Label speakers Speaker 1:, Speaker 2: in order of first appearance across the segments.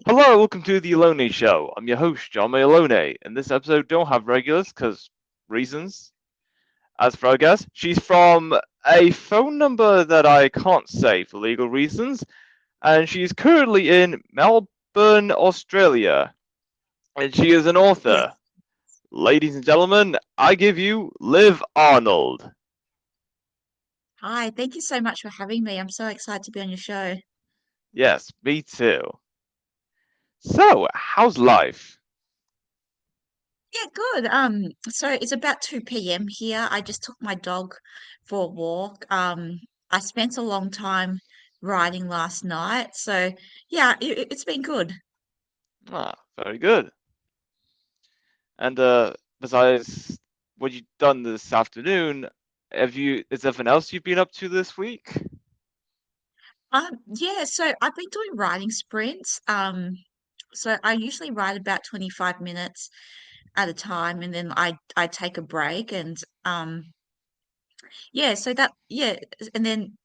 Speaker 1: Hello, welcome to the Alone Show. I'm your host, John Alone. In this episode, don't have regulars because reasons. As for our guest, she's from a phone number that I can't say for legal reasons, and she's currently in Melbourne, Australia, and she is an
Speaker 2: Yes.
Speaker 1: author. Ladies and gentlemen, I give you Liv Arnold.
Speaker 2: Hi, thank you so much for having me. I'm so excited to be on your show.
Speaker 1: Yes, me too. So, how's life?
Speaker 2: Yeah, good. So it's about 2 p.m. here. I just took my dog for a walk. I spent a long time riding last night. So yeah, it's been good.
Speaker 1: Ah, very good. And besides what you've done this afternoon, is there anything else you've been up to this week?
Speaker 2: Yeah, so I've been doing riding sprints. So I usually ride about 25 minutes at a time, and then I take a break and yeah, so that yeah, and then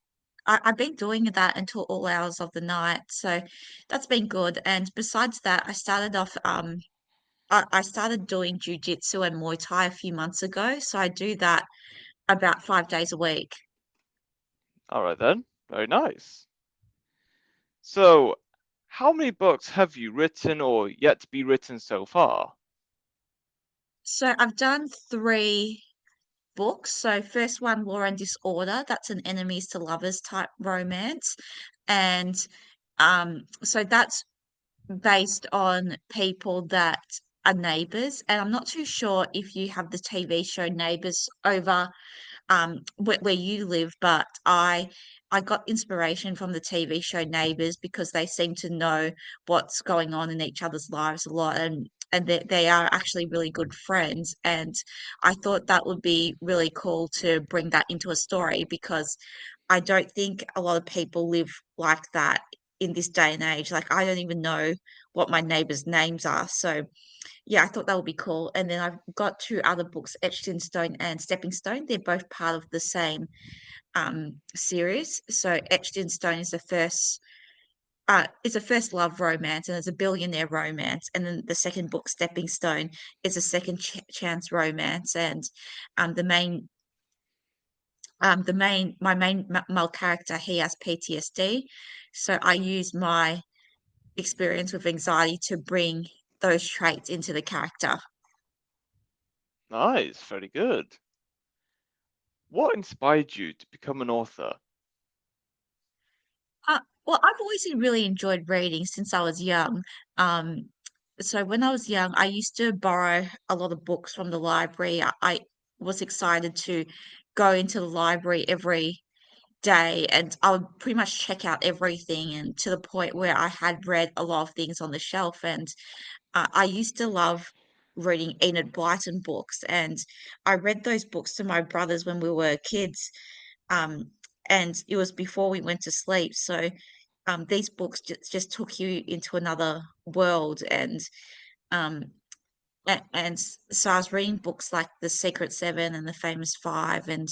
Speaker 2: I've been doing that until all hours of the night, so that's been good. And besides that, I started doing jujitsu and Muay Thai a few months ago, so I do that about 5 days a week.
Speaker 1: All right then, very nice. So, how many books have you written or yet to be written so far?
Speaker 2: So I've done three books. So first one, Law and Disorder, that's an enemies to lovers type romance, and so that's based on people that are neighbors. And I'm not too sure if you have the TV show Neighbors over where you live, but I got inspiration from the TV show Neighbors because they seem to know what's going on in each other's lives a lot, and they are actually really good friends. And I thought that would be really cool to bring that into a story because I don't think a lot of people live like that in this day and age. Like I don't even know what my neighbors' names are. So yeah, I thought that would be cool. And then I've got two other books, Etched in Stone and Stepping Stone. They're both part of the same series. So Etched in Stone is a first love romance and it's a billionaire romance. And then the second book, Stepping Stone, is a second chance romance. And um, the main my main male character, he has PTSD. So I use my experience with anxiety to bring those traits into the character.
Speaker 1: Nice, very good. What inspired you to become an author?
Speaker 2: Well, I've always really enjoyed reading since I was young. Um, so when I was young, I used to borrow a lot of books from the library. I was excited to go into the library every day and I would pretty much check out everything and to the point where I had read a lot of things on the shelf. And I used to love reading Enid Blyton books, and I read those books to my brothers when we were kids. Um, and it was before we went to sleep. So these books just took you into another world. Um, and so I was reading books like The Secret Seven and The Famous Five, and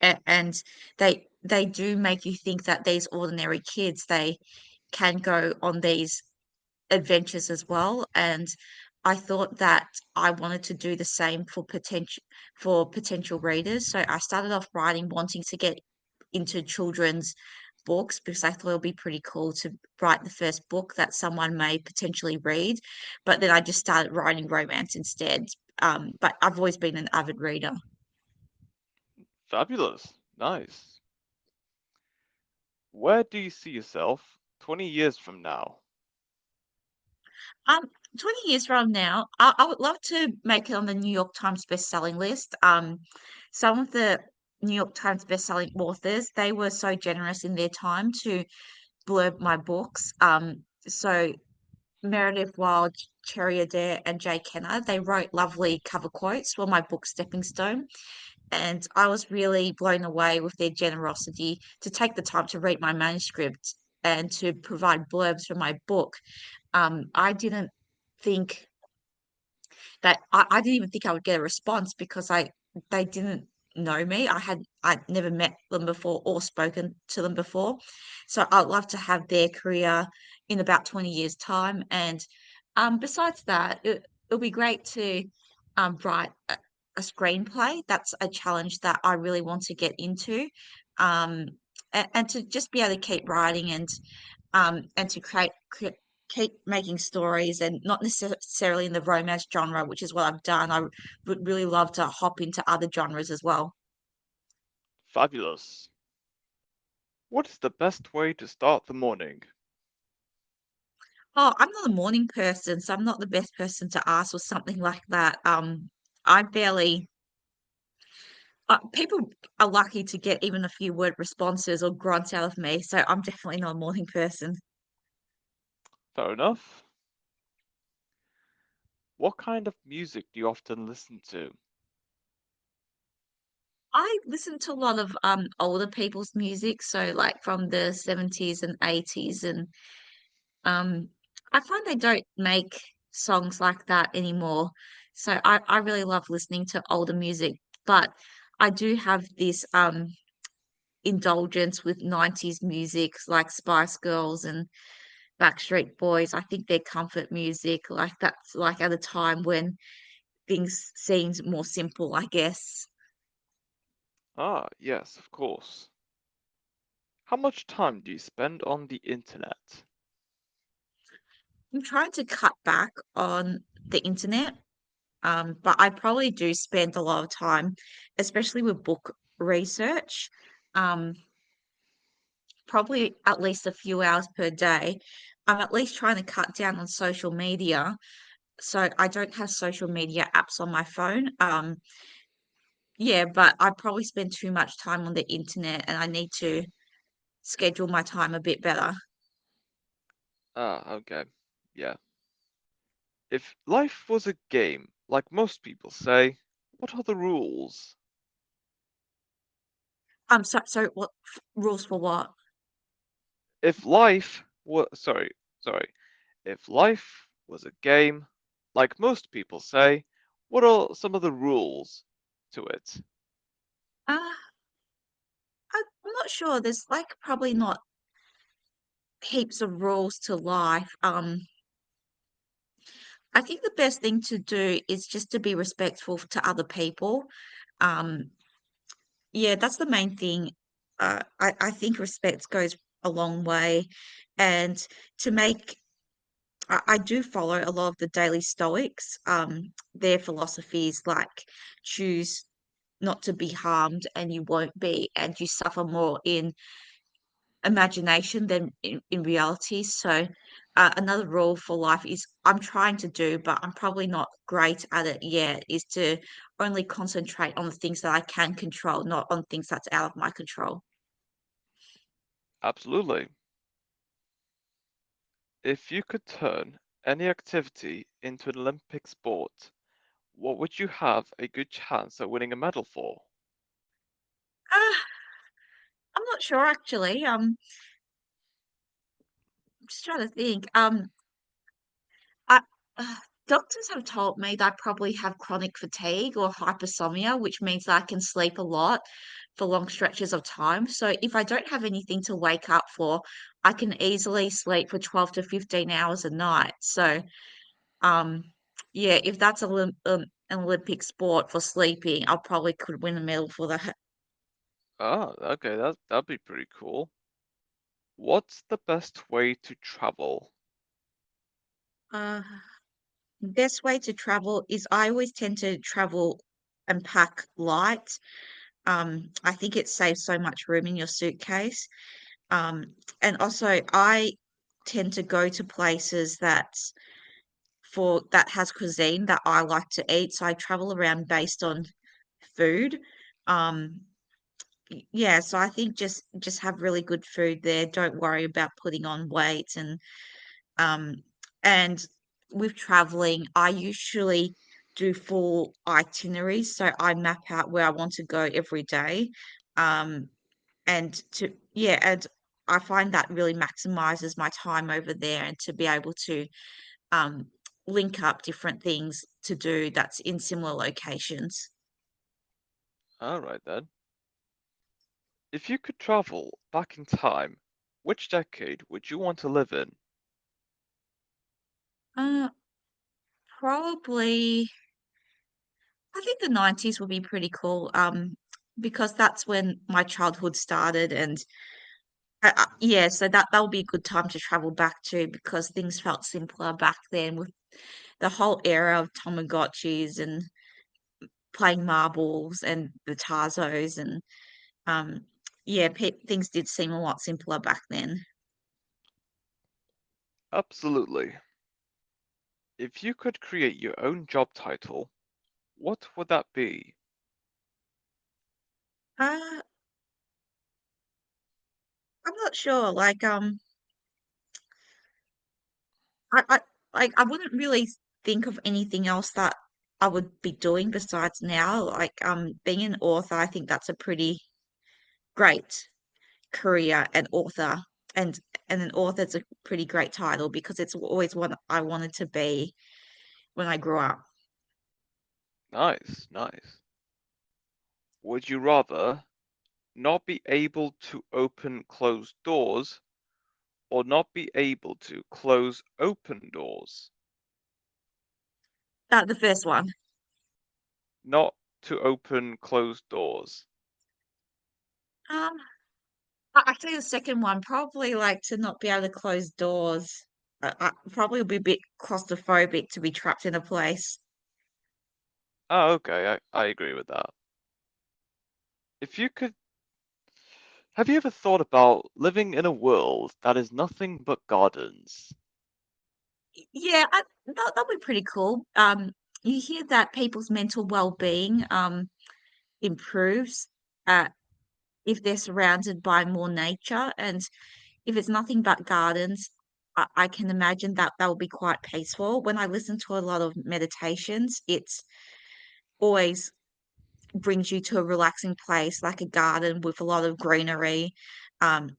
Speaker 2: they do make you think that these ordinary kids, they can go on these adventures as well. And I thought that I wanted to do the same for potential readers. So I started off writing, wanting to get into children's books because I thought it would be pretty cool to write the first book that someone may potentially read. But then I just started writing romance instead. But I've always been an avid reader.
Speaker 1: Fabulous, nice. Where do you see yourself 20 years from now?
Speaker 2: Um, 20 years from now, I would love to make it on the New York Times best-selling list. Some of the New York Times best-selling authors, they were so generous in their time to blurb my books. So Meredith Wild, Cherry Adair, and Jay Kenner, they wrote lovely cover quotes for my book Stepping Stone. And I was really blown away with their generosity to take the time to read my manuscript and to provide blurbs for my book. I didn't think I didn't even think I would get a response because they didn't know me. I'd never met them before or spoken to them before. So I'd love to have their career in about 20 years' time. And besides that, it'll be great to write a screenplay. That's a challenge that I really want to get into. Um, and to just be able to keep writing and to keep making stories and not necessarily in the romance genre, which is what I've done. I would really love to hop into other genres as well.
Speaker 1: Fabulous. What is the best way to start the morning?
Speaker 2: Oh, I'm not a morning person, so I'm not the best person to ask for something like that. I barely. People are lucky to get even a few word responses or grunts out of me, so I'm definitely not a morning person.
Speaker 1: Fair enough. What kind of music do you often listen to?
Speaker 2: I listen to a lot of older people's music, so like from the 70s and 80s, and um I find they don't make songs like that anymore. So I really love listening to older music, but I do have this indulgence with 90s music like Spice Girls and Backstreet Boys. I think they're comfort music, like that's like at a time when things seemed more simple, I guess.
Speaker 1: Ah, yes, of course. How much time do you spend on the internet?
Speaker 2: I'm trying to cut back on the internet, but I probably do spend a lot of time, especially with book research, um, probably at least a few hours per day. I'm at least trying to cut down on social media, so I don't have social media apps on my phone. Yeah, but I probably spend too much time on the internet, and I need to schedule my time a bit better.
Speaker 1: Ah, okay. Yeah. If life was a game, like most people say, what are the rules?
Speaker 2: So what rules for what?
Speaker 1: If life was, sorry. If life was a game, like most people say, what are some of the rules to it?
Speaker 2: Uh, I'm not sure. There's like probably not heaps of rules to life. I think the best thing to do is just to be respectful to other people. Um, yeah, that's the main thing. I think respect goes a long way, and to make I do follow a lot of the daily Stoics. Their philosophies like choose not to be harmed, and you won't be, and you suffer more in imagination than in reality. So, another rule for life is I'm trying to do, but I'm probably not great at it yet, is to only concentrate on the things that I can control, not on things that's out of my control.
Speaker 1: Absolutely. If you could turn any activity into an Olympic sport, what would you have a good chance at winning a medal for?
Speaker 2: Ah, I'm not sure actually. I'm just trying to think. I uh, Doctors have told me that I probably have chronic fatigue or hypersomnia, which means that I can sleep a lot for long stretches of time. So if I don't have anything to wake up for, I can easily sleep for 12 to 15 hours a night. So, um, yeah, if that's an Olympic sport for sleeping, I probably could win a medal for that.
Speaker 1: Ah, okay, that'd be pretty cool. What's the best way to travel?
Speaker 2: Uh, Best way to travel is I always tend to travel and pack light. I think it saves so much room in your suitcase. And also I tend to go to places that has cuisine that I like to eat. So I travel around based on food. Um, yeah, so I think just have really good food there. Don't worry about putting on weight um and with traveling, I usually do full itineraries. So I map out where I want to go every day. Um and to yeah, and I find that really maximizes my time over there and to be able to um, link up different things to do that's in similar locations.
Speaker 1: All right then. If you could travel back in time, which decade would you want to live in?
Speaker 2: Uh, Probably, I think the 90s would be pretty cool, because that's when my childhood started, and yeah, so that would be a good time to travel back to because things felt simpler back then with the whole era of Tamagotchis and playing marbles and the Tazos and um yeah, things did seem a lot simpler back then.
Speaker 1: Absolutely. If you could create your own job title, what would that be?
Speaker 2: Uh, I'm not sure. I I wouldn't really think of anything else that I would be doing besides now. Being an author, I think that's a pretty great career, an author, and an author's a pretty great title because it's always what I wanted to be when I grew up.
Speaker 1: Nice, nice. Would you rather not be able to open closed doors or not be able to close open doors?
Speaker 2: The first one.
Speaker 1: Not to open closed doors.
Speaker 2: Um, I'd say the second one, probably like to not be able to close doors. I probably would be a bit claustrophobic to be trapped in a place.
Speaker 1: Oh, okay, I agree with that. If you could, have you ever thought about living in a world that is nothing but gardens?
Speaker 2: Yeah, that'd be pretty cool. You hear that people's mental well-being improves uh, if they're surrounded by more nature, and if it's nothing but gardens, I can imagine that that will be quite peaceful. When I listen to a lot of meditations, it's always brings you to a relaxing place like a garden with a lot of greenery, and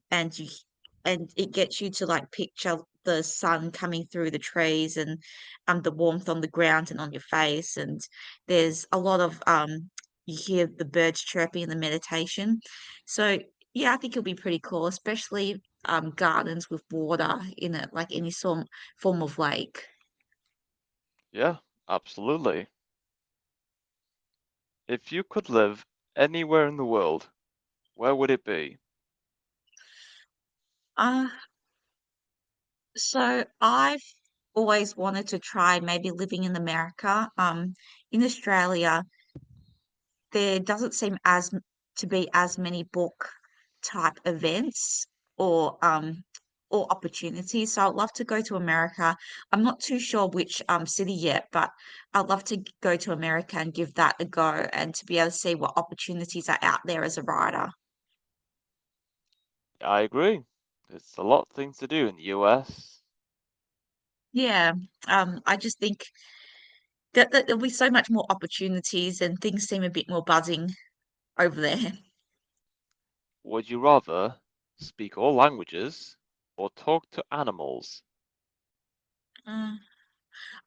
Speaker 2: it gets you to like picture the sun coming through the trees and the warmth on the ground and on your face, and there's a lot of you hear the birds chirping in the meditation. So yeah, I think it'll be pretty cool, especially gardens with water in it, like any form of lake.
Speaker 1: Yeah, absolutely. If you could live anywhere in the world, where would it be?
Speaker 2: Uh, So I've always wanted to try maybe living in America. In Australia, there doesn't seem to be as many book type events or opportunities. So I'd love to go to America. I'm not too sure which city yet, but I'd love to go to America and give that a go and to be able to see what opportunities are out there as a writer.
Speaker 1: I agree. There's a lot of things to do in the US.
Speaker 2: Yeah, I just think that there'll be so much more opportunities and things seem a bit more buzzing over there.
Speaker 1: Would you rather speak all languages or talk to animals?
Speaker 2: Uh,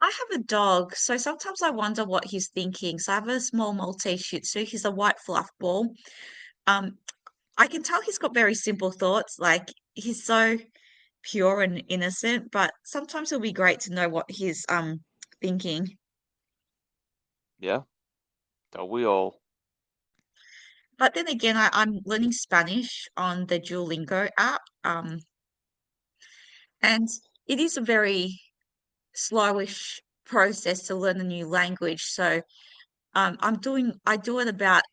Speaker 2: I have a dog, so sometimes I wonder what he's thinking. So I have a small Maltese Shih Tzu. He's a white fluff ball. Um, I can tell he's got very simple thoughts. Like he's so pure and innocent, but sometimes it'll be great to know what he's thinking.
Speaker 1: Yeah, don't we all?
Speaker 2: But then again, I'm learning Spanish on the Duolingo app. And it is a very slowish process to learn a new language. So I do it about,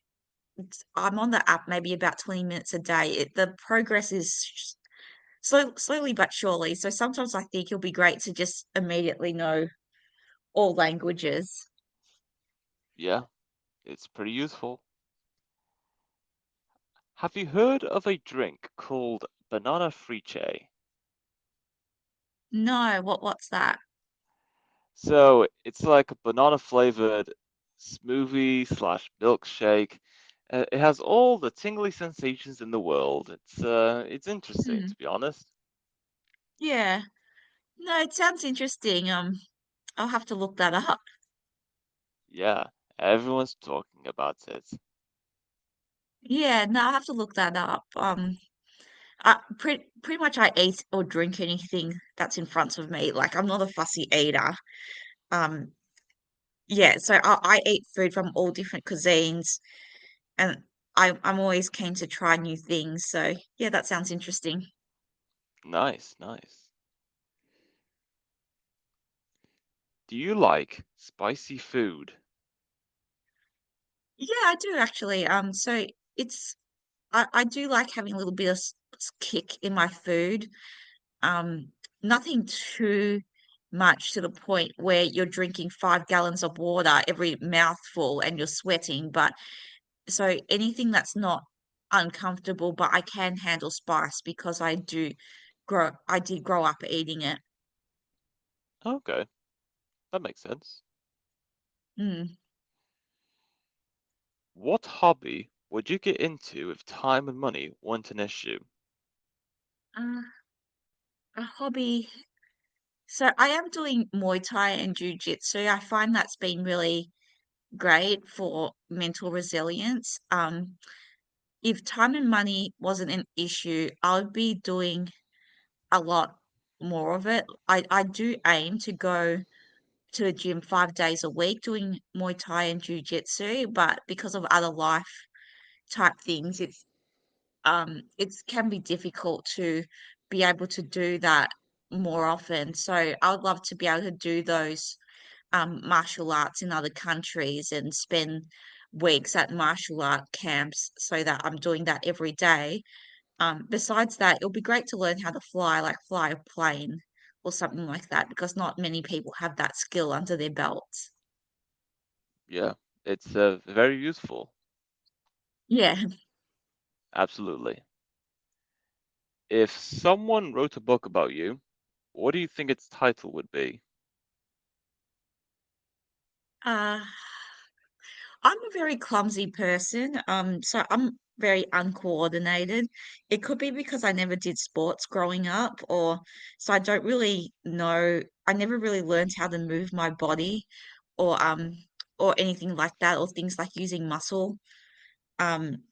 Speaker 2: I'm on the app maybe about 20 minutes a day. The progress is slowly but surely. So sometimes I think it'll be great to just immediately know all languages.
Speaker 1: Yeah, it's pretty useful. Have you heard of a drink called banana friche?
Speaker 2: No, what's that?
Speaker 1: So it's like a banana flavored smoothie slash milkshake. It has all the tingly sensations in the world. It's interesting
Speaker 2: Hmm.
Speaker 1: to be honest.
Speaker 2: Yeah. No, it sounds interesting. I'll have to look that up.
Speaker 1: Yeah, everyone's talking about it.
Speaker 2: Yeah, no, I'll have to look that up. Pretty much I eat or drink anything that's in front of me. Like I'm not a fussy eater. Um, yeah, so I eat food from all different cuisines, and I'm always keen to try new things. So yeah, that sounds interesting.
Speaker 1: Nice, nice. Do you like spicy food?
Speaker 2: Yeah, I do actually. So it's I do like having a little bit of kick in my food. Um, Nothing too much to the point where you're drinking 5 gallons of water every mouthful and you're sweating. But so anything that's not uncomfortable, but I can handle spice because I did grow up eating it.
Speaker 1: Okay, that makes sense.
Speaker 2: Mm.
Speaker 1: What hobby would you get into if time and money weren't an issue?
Speaker 2: Uh, a hobby. So I am doing Muay Thai and Jiu-Jitsu. I find that's been really great for mental resilience. If time and money wasn't an issue, I would be doing a lot more of it. I do aim to go to the gym 5 days a week doing Muay Thai and Jiu-Jitsu, but because of other life type things, it can be difficult to be able to do that more often. So I would love to be able to do those martial arts in other countries and spend weeks at martial art camps so that I'm doing that every day. Besides that, it'll be great to learn how to fly, like fly a plane or something like that, because not many people have that skill under their belts.
Speaker 1: Yeah, it's very useful.
Speaker 2: Yeah.
Speaker 1: Absolutely. If someone wrote a book about you, what do you think its title would be?
Speaker 2: Uh, I'm a very clumsy person, so I'm very uncoordinated. It could be because I never did sports growing up, or so I don't really know. I never really learned how to move my body, or or anything like that, or things like using muscle, um,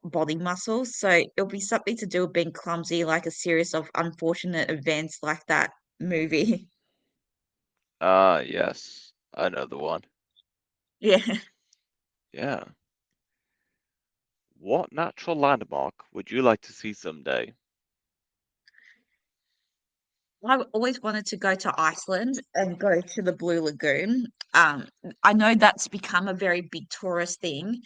Speaker 2: body muscles. So it'll be something to do with being clumsy, like a series of unfortunate events, like that movie.
Speaker 1: Ah, yes, I know the one.
Speaker 2: Yeah.
Speaker 1: Yeah. What natural landmark would you like to see someday?
Speaker 2: I always wanted to go to Iceland and go to the Blue Lagoon. Um, I know that's become a very big tourist thing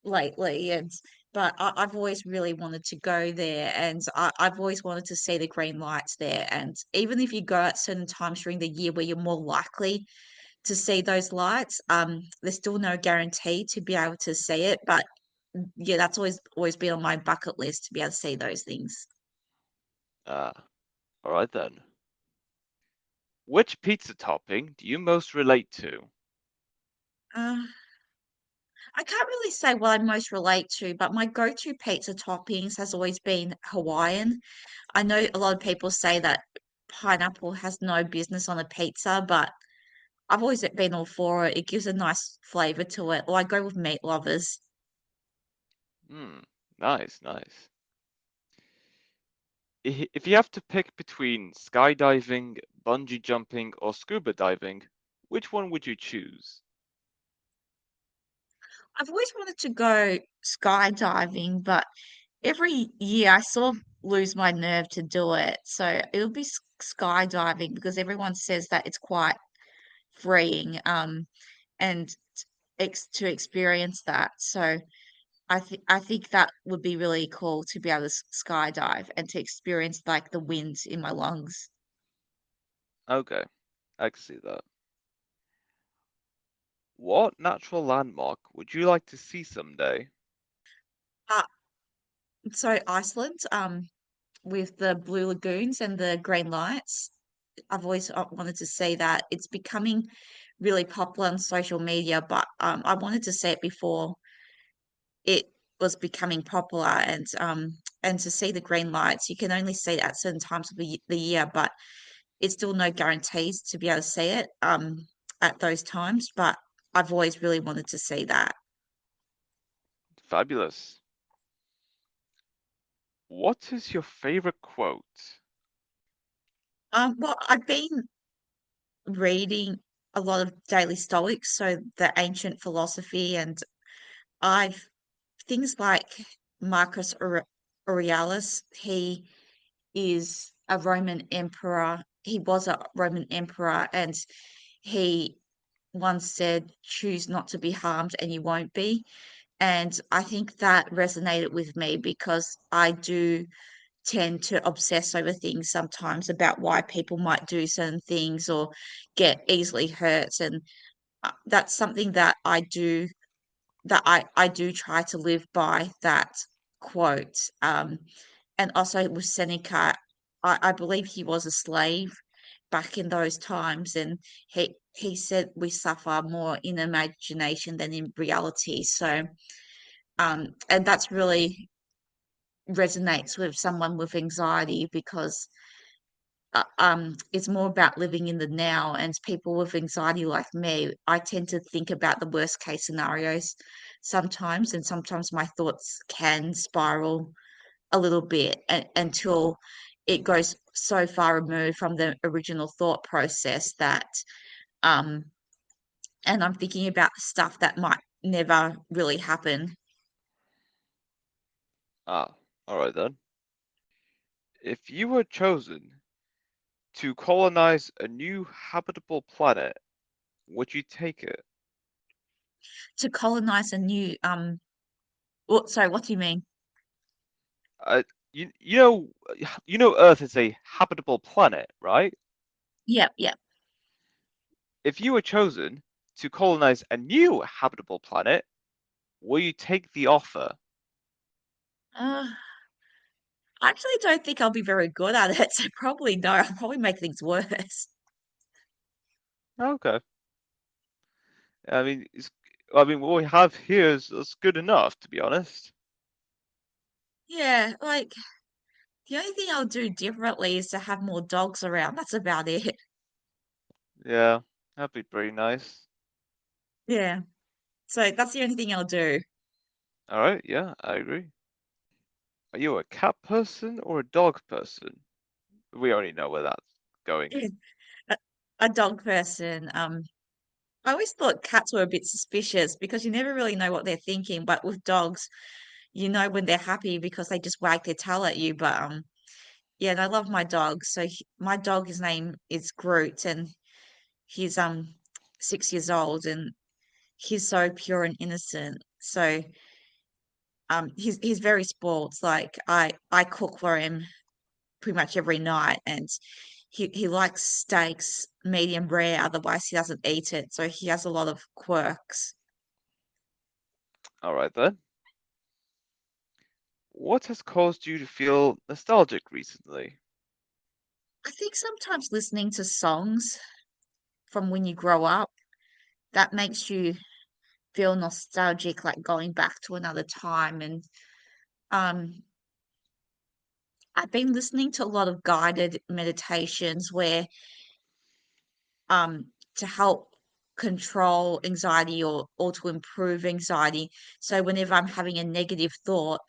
Speaker 2: lately, and but I've always really wanted to go there, and I've always wanted to see the green lights there. And even if you go at certain times during the year where you're more likely to see those lights, there's still no guarantee to be able to see it. But yeah, that's always been on my bucket list to be able to see those things.
Speaker 1: Ah, all right then. Which pizza topping do you most relate to?
Speaker 2: Uh, I can't really say what I most relate to, but my go-to pizza toppings has always been Hawaiian. I know a lot of people say that pineapple has no business on a pizza, but I've always been all for it. It gives a nice flavor to it. Or I go with meat lovers.
Speaker 1: Hmm, nice, nice. If you have to pick between skydiving, bungee jumping, or scuba diving, which one would you choose?
Speaker 2: I've always wanted to go skydiving, but every year I sort of lose my nerve to do it. So it'll be skydiving because everyone says that it's quite freeing. And to experience that. So I think that would be really cool to be able to skydive and to experience like the wind in my lungs.
Speaker 1: Okay, I can see that. What natural landmark would you like to see someday?
Speaker 2: Uh, so Iceland, with the blue lagoons and the green lights, I've always wanted to see that. It's becoming really popular on social media, but I wanted to see it before it was becoming popular, and to see the green lights, you can only see it at certain times of the year, but it's still no guarantees to be able to see it at those times. But I've always really wanted to see that.
Speaker 1: Fabulous. What is your favorite quote?
Speaker 2: Well, I've been reading a lot of daily Stoics, so the ancient philosophy, and I've things like Marcus Aurelius. He is a Roman emperor. He was a Roman emperor, and he once said, "Choose not to be harmed, and you won't be." And I think that resonated with me because I do tend to obsess over things sometimes about why people might do certain things or get easily hurt. And that's something that I do try to live by that quote. And also with Seneca, I believe he was a slave back in those times, and he said we suffer more in imagination than in reality. So, and that's really resonates with someone with anxiety because it's more about living in the now. And people with anxiety like me, I tend to think about the worst case scenarios sometimes, and sometimes my thoughts can spiral a little bit until it goes so far removed from the original thought process that um and I'm thinking about stuff that might never really happen.
Speaker 1: Ah, all right then. If you were chosen to colonize a new habitable planet, would you take it?
Speaker 2: To colonize a new sorry, what do you mean?
Speaker 1: Uh, you know Earth is a habitable planet, right?
Speaker 2: Yep, yep.
Speaker 1: If you were chosen to colonize a new habitable planet, will you take the offer?
Speaker 2: uh I actually don't think I'll be very good at it, so probably no. I'll probably make things worse.
Speaker 1: Okay. I mean, what we have here is good enough, to be honest.
Speaker 2: Yeah, like the only thing I'll do differently is to have more dogs around. That's about it.
Speaker 1: Yeah, that'd be pretty nice.
Speaker 2: Yeah. So that's the only thing I'll do.
Speaker 1: All right, yeah, I agree. Are you a cat person or a dog person? We already know where that's going.
Speaker 2: A, a dog person. I always thought cats were a bit suspicious because you never really know what they're thinking, but with dogs, you know when they're happy because they just wag their tail at you. But yeah, and I love my dog. So my dog, his name is Groot, and he's 6 years old, and he's so pure and innocent. So he's very spoiled. Like I cook for him pretty much every night, and he likes steaks medium rare, otherwise he doesn't eat it. So he has a lot of quirks.
Speaker 1: All right then. What has caused you to feel nostalgic recently?
Speaker 2: I think sometimes listening to songs from when you grow up, that makes you feel nostalgic, like going back to another time. And um, I've been listening to a lot of guided meditations where um, to help control anxiety or to improve anxiety. So whenever I'm having a negative thought,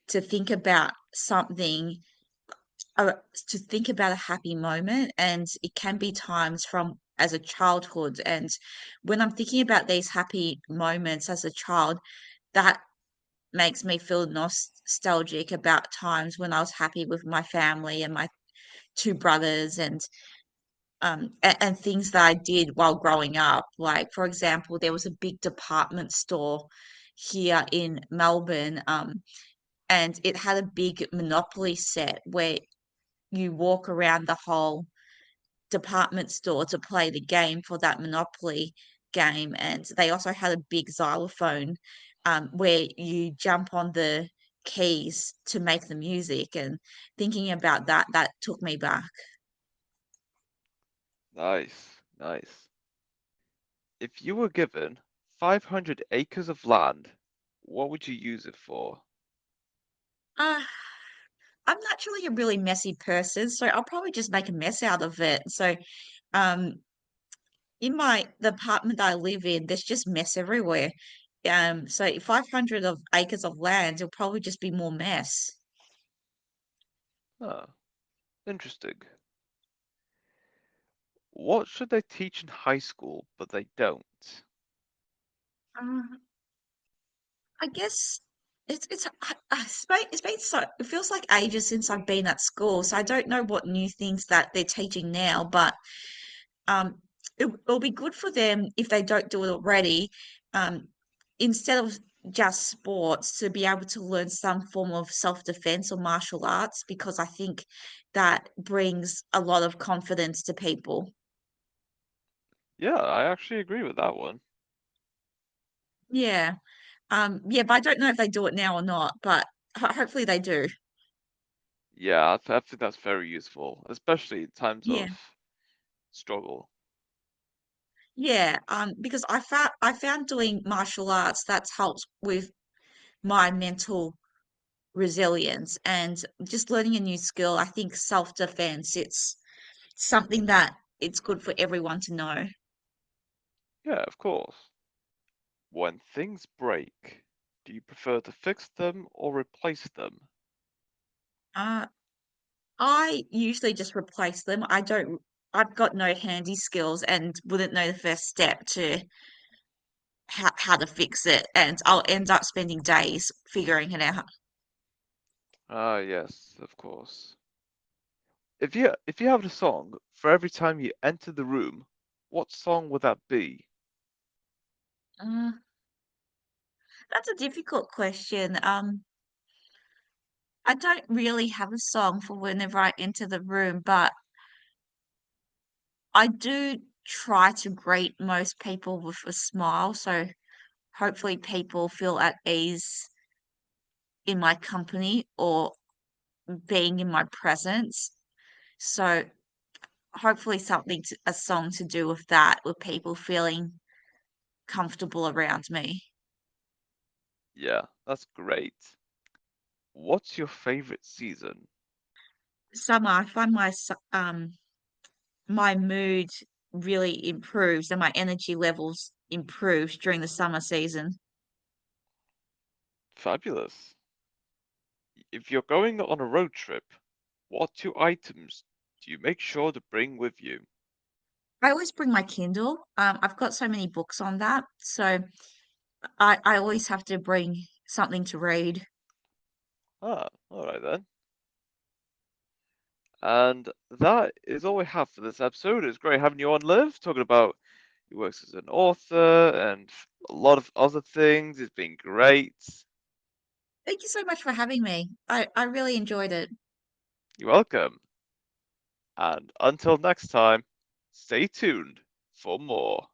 Speaker 2: to think about something, uh, to think about a happy moment, and it can be times from as a childhood. And when I'm thinking about these happy moments as a child, that makes me feel nostalgic about times when I was happy with my family and my two brothers, and things that I did while growing up. Like, for example, there was a big department store here in Melbourne, and it had a big Monopoly set where you walk around the whole department store to play the game for that Monopoly game. And they also had a big xylophone, where you jump on the keys to make the music. And thinking about that, that took me back.
Speaker 1: Nice, nice. If you were given 500 acres of land, what would you use it for?
Speaker 2: Uh, I'm naturally a really messy person, so I'll probably just make a mess out of it. So, um, in the apartment that I live in, there's just mess everywhere. So 500 of acres of land, it'll probably just be more mess.
Speaker 1: Ah, interesting. What should they teach in high school, but they don't?
Speaker 2: Uh, I guess it's been so it feels like ages since I've been at school, so I don't know what new things that they're teaching now, but um, it'll be good for them if they don't do it already. Um, instead of just sports, to be able to learn some form of self-defense or martial arts, because I think that brings a lot of confidence to people.
Speaker 1: Yeah, I actually agree with that one.
Speaker 2: Yeah. Yeah, but I don't know if they do it now or not, but hopefully they do.
Speaker 1: Yeah, I think that's very useful, especially in times
Speaker 2: Yeah.
Speaker 1: of struggle.
Speaker 2: Yeah, because I found doing martial arts that's helped with my mental resilience and just learning a new skill. I think self-defense, it's something that it's good for everyone to know.
Speaker 1: Yeah, of course. When things break, do you prefer to fix them or replace them?
Speaker 2: Uh, I usually just replace them. I've got no handy skills and wouldn't know the first step to how to fix it, and I'll end up spending days figuring it out.
Speaker 1: Ah, yes, of course. If you have a song for every time you enter the room, what song would that be?
Speaker 2: Uh, that's a difficult question. I don't really have a song for whenever I enter the room, but I do try to greet most people with a smile, so hopefully people feel at ease in my company or being in my presence. So hopefully a song to do with that, with people feeling comfortable around me.
Speaker 1: Yeah, that's great. What's your favorite season?
Speaker 2: Summer, I find my mood really improves and my energy levels improves during the summer season.
Speaker 1: Fabulous. If you're going on a road trip, what two items do you make sure to bring with you?
Speaker 2: I always bring my Kindle. I've got so many books on that, so I always have to bring something to read.
Speaker 1: Ah, all right then. And that is all we have for this episode. It's great having you on, Liv, talking about your works as an author and a lot of other things. It's been great.
Speaker 2: Thank you so much for having me. I really enjoyed it.
Speaker 1: You're welcome. And until next time, stay tuned for more.